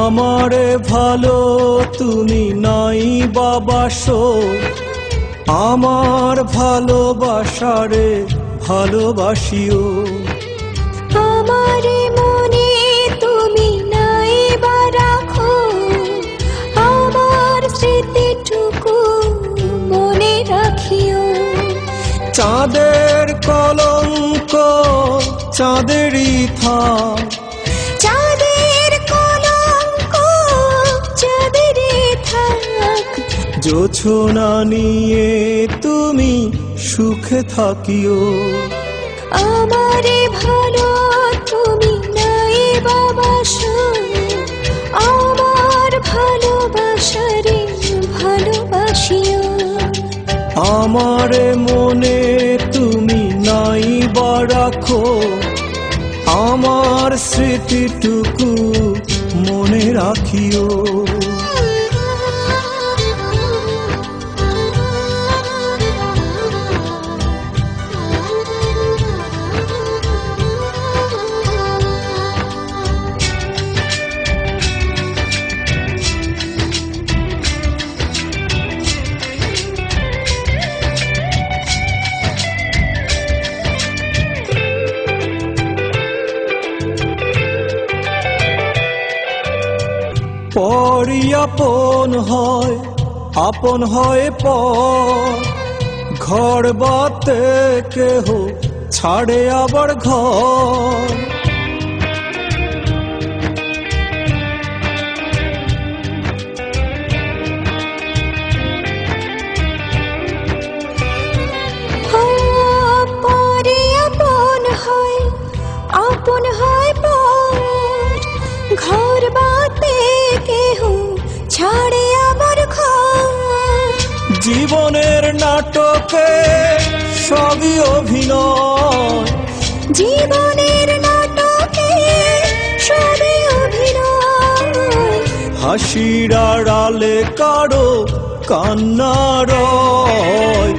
আমারে ভালো তুমি নাই বাবাসো, আমার ভালোবাসারে ভালোবাসিও। আমারে মনে তুমি নাই বা রাখো, আমার স্মৃতিটুকু মনে রাখিও। চাঁদের কলঙ্ক চাঁদেরই থাক, চাঁদের কলঙ্ক চাঁদেরই থাক। জোছনা নিয়ে তুমি সুখে থাকিও। আমারে ভালো তুমি নাই বাবাসো, আমার ভালোবাসারে ভালোবাসিও। আমারে মনে তুমি নাই বা রাখো, আমার স্মৃতিটুকু মনে রাখিও। পরই আপন হয় পর, ঘর বাতে কেহ ছাড়ে আবার ঘর। পরে আপন হয় পর, ঘর বাতে কেহ ছাড়ে আবার ঘর। জীবনের নাটকে সবই অভিনয়, জীবনের নাটকে সবই অভিনয়। হাসির আড়ালে কারো কান্নার রয়।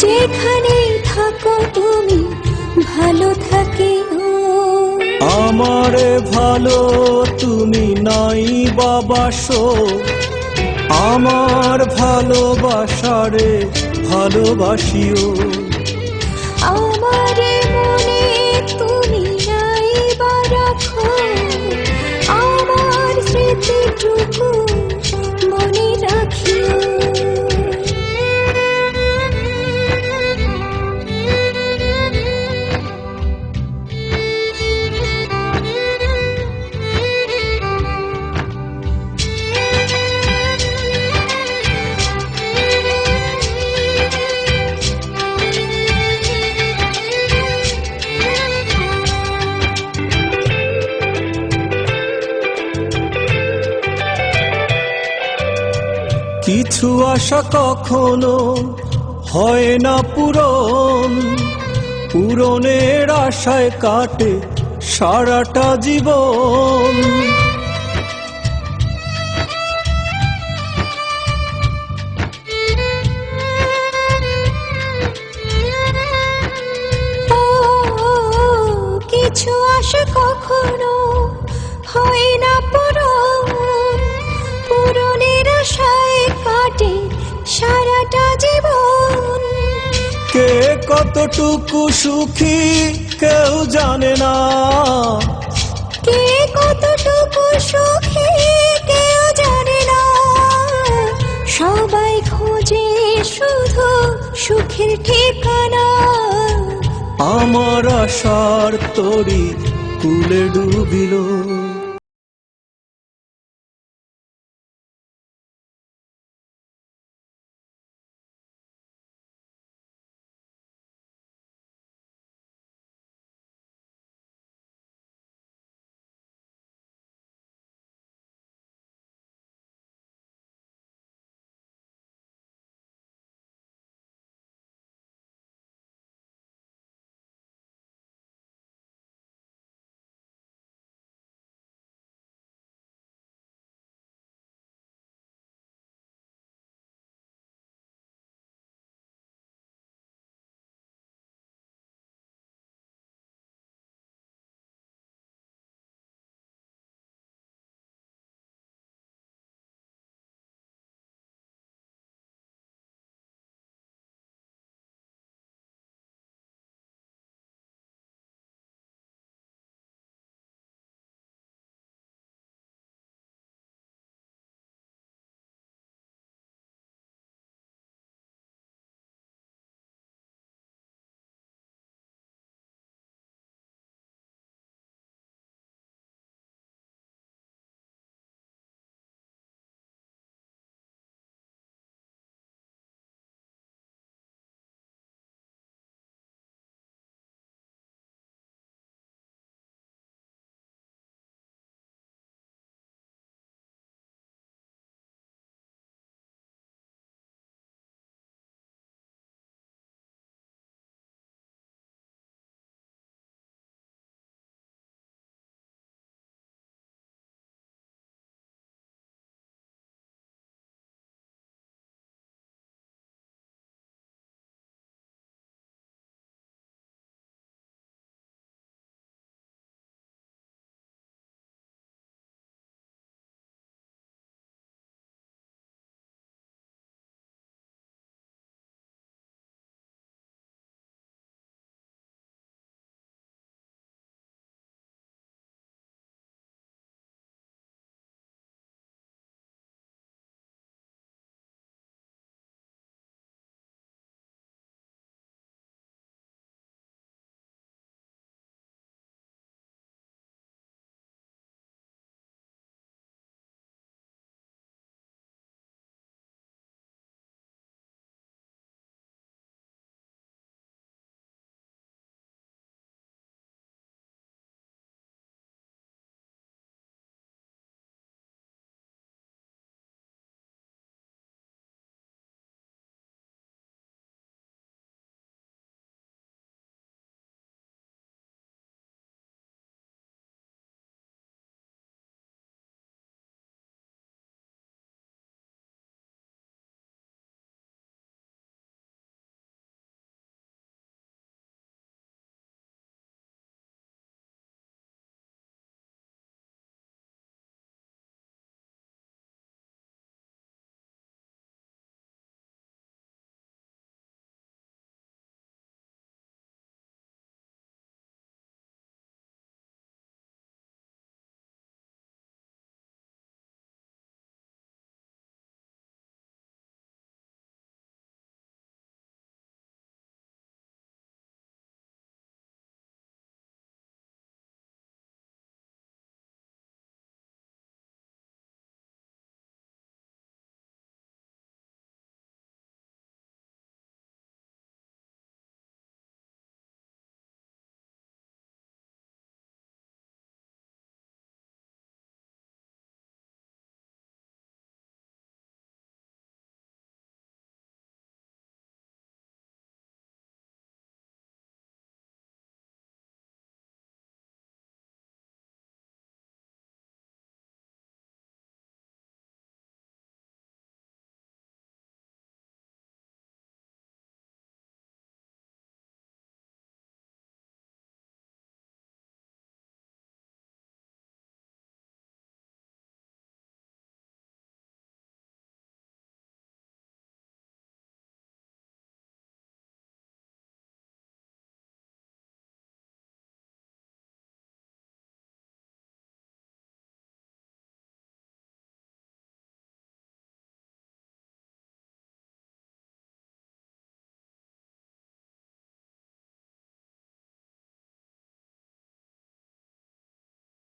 যেখানেই থাকো তুমি ভালো থাকিও। আমারে ভালো তুমি নাই বাবাসো, আমার ভালোবাসারে ভালোবাসিও। আমারে মনে তুমি নাই বা রাখো, আমার স্মৃতিটুকু মনে রাখিও। কিছু আশা কখনো হয় না পূরণ, পূরণের আশায় কাটে সারাটা জীবন। কিছু আশা কখনো হয় না পূরণ, পূরণের আশায় কাটে সারাটা জীবন। কে কতটুকু সুখী কেউ জানে না, কে কতটুকু সুখী কেউ জানে না। সবাই খোঁজে শুধু সুখের ঠিকানা। আমার আশার তরি কুলে ডুবিল।